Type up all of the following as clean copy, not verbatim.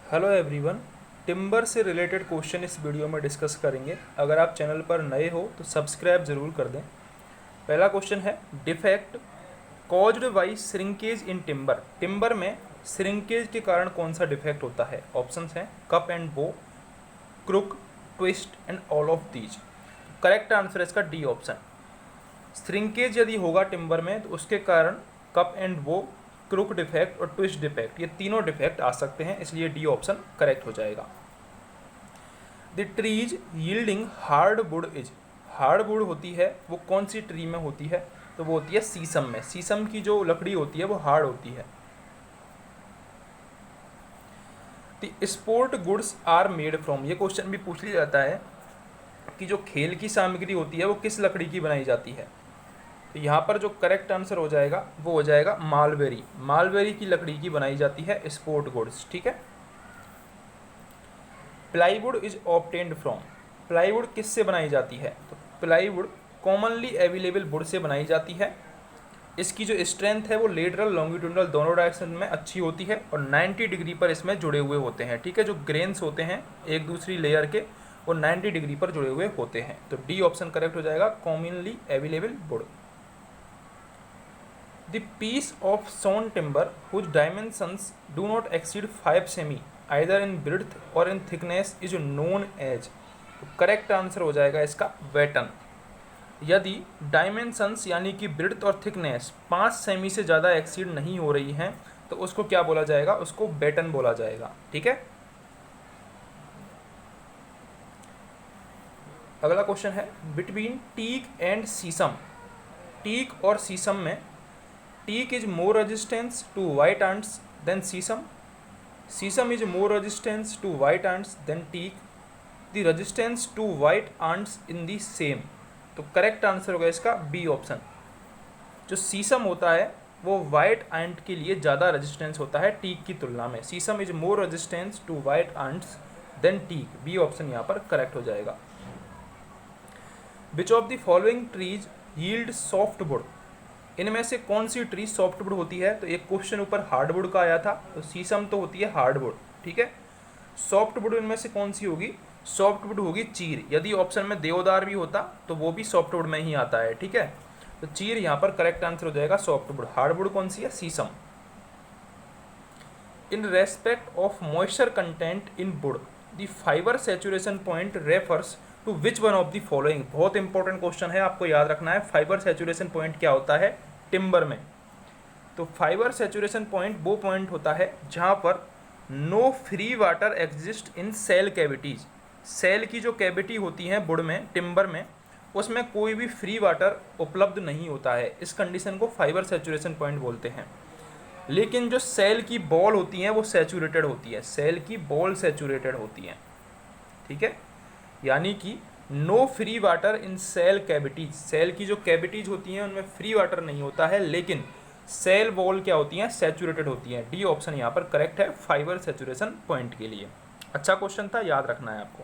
Hello everyone. Timber से related question इस video में डिस्कस करेंगे। अगर आप चैनल पर नए हो तो सब्सक्राइब ज़रूर कर दें। पहला क्वेश्चन है, defect caused by shrinkage in timber. Timber में श्रिंकेज के कारण कौन सा डिफेक्ट होता है? ऑप्शंस हैं cup and bow, crook, twist and all of these. Correct answer है इसका डी ऑप्शन। श्रिंकेज यदि होगा टिम्बर में तो उसके कारण cup and bow, crook defect और ट्विस्ट डिफेक्ट, ये तीनों डिफेक्ट आ सकते हैं, इसलिए डी ऑप्शन करेक्ट हो जाएगा। The trees yielding hard would is. Hard would होती है वो कौन सी ट्री में होती है? तो वो होती है सीसम में। सीसम की जो लकड़ी होती है वो हार्ड होती है। The sport goods are made from. ये क्वेश्चन भी पूछ लिया जाता है कि जो खेल की सामग्री होती है वो किस लकड़ी की बनाई जाती है। तो यहाँ पर जो करेक्ट आंसर हो जाएगा वो हो जाएगा मालबेरी। मालबेरी की लकड़ी की बनाई जाती है स्पोर्ट गुड्स। ठीक है। Plywood is obtained from. Plywood किससे बनाई जाती है? तो plywood commonly available would say बनाई जाती है। इसकी जो स्ट्रेंथ है वो लेटरल लॉन्गिट्यूडनल दोनों डायरेक्शन में अच्छी होती है और 90 डिग्री पर इसमें जुड़े हुए होते हैं। ठीक है, जो ग्रेन्स होते हैं एक दूसरी लेयर के वो 90 डिग्री पर जुड़े हुए होते हैं। तो डी ऑप्शन करेक्ट हो जाएगा, commonly available would. The piece of sawn timber whose dimensions do not exceed 5 semi either in breadth or in thickness is known as। तो करेक्ट आंसर हो जाएगा इसका वेटन। यदि डायमेंशंस यानी कि ब्रेड्थ और थिकनेस 5 सेमी से ज़्यादा एक्सीड नहीं हो रही हैं तो उसको क्या बोला जाएगा? उसको बेटन बोला जाएगा। ठीक है। अगला क्वेश्चन है, between teak and sisam. Teak और सीसम में teak is more resistance to white ants than sesame. Sesame is more resistance to white ants than teak. The resistance to white ants in the same। तो correct answer होगा इसका B option. जो सीसम होता है वो white ant के लिए ज़्यादा रेजिस्टेंस होता है टीक की तुलना में। Sheesham is more resistance to white ants than teak. B option यहाँ पर करेक्ट हो जाएगा। Which of the following trees yield soft wood. इनमें से कौन सी ट्री सॉफ्टवुड होती है? तो एक क्वेश्चन ऊपर हार्डवुड का आया था, तो सीसम तो होती है हार्डवुड। ठीक है। सॉफ्टवुड इनमें से कौन सी होगी? सॉफ्टवुड होगी चीर। यदि ऑप्शन में देवदार भी होता तो वो भी सॉफ्टवुड में ही आता है। ठीक है, तो चीर यहाँ पर करेक्ट आंसर हो जाएगा सॉफ्टवुड। हार्डवुड कौन सी है? Sheesham. In respect of moisture content in wood the fibre saturation point refers to which one of the following. बहुत इंपॉर्टेंट क्वेश्चन है, आपको याद रखना है। फाइबर सैचुरेशन पॉइंट क्या होता है टिम्बर में? तो फाइबर सैचुरेशन पॉइंट वो पॉइंट होता है जहाँ पर no free water exist in cell cavities. Cell की जो कैविटी होती है वुड में, टिम्बर में, उसमें कोई भी फ्री वाटर उपलब्ध नहीं होता है। इस कंडीशन को फाइबर सैचुरेशन पॉइंट बोलते हैं। लेकिन जो सेल की बॉल होती हैं वो सैचुरेटेड होती है। सेल की बॉल सैचुरेटेड होती हैं। ठीक है, यानी कि no free water in cell cavities. Cell की जो कैविटीज होती हैं उनमें फ्री वाटर नहीं होता है, लेकिन सेल वॉल क्या होती हैं? सैचुरेटेड होती हैं। डी ऑप्शन यहाँ पर करेक्ट है फाइबर सैचुरेशन पॉइंट के लिए। अच्छा क्वेश्चन था, याद रखना है आपको।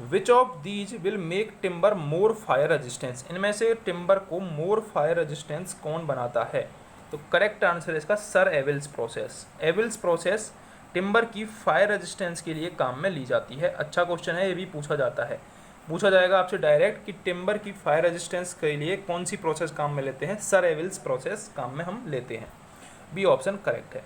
Which of these will make timber more fire resistance. इनमें से टिम्बर को मोर फायर रेजिस्टेंस कौन बनाता है? तो करेक्ट आंसर है इसका sir evils process. Evils process timber की फायर रेजिस्टेंस के लिए काम में ली जाती है। अच्छा क्वेश्चन है, ये भी पूछा जाता है, पूछा जाएगा आपसे डायरेक्ट कि टिम्बर की फायर रेजिस्टेंस के लिए कौन सी प्रोसेस काम में लेते हैं? सर एविल्स प्रोसेस काम में हम लेते हैं। बी ऑप्शन करेक्ट है।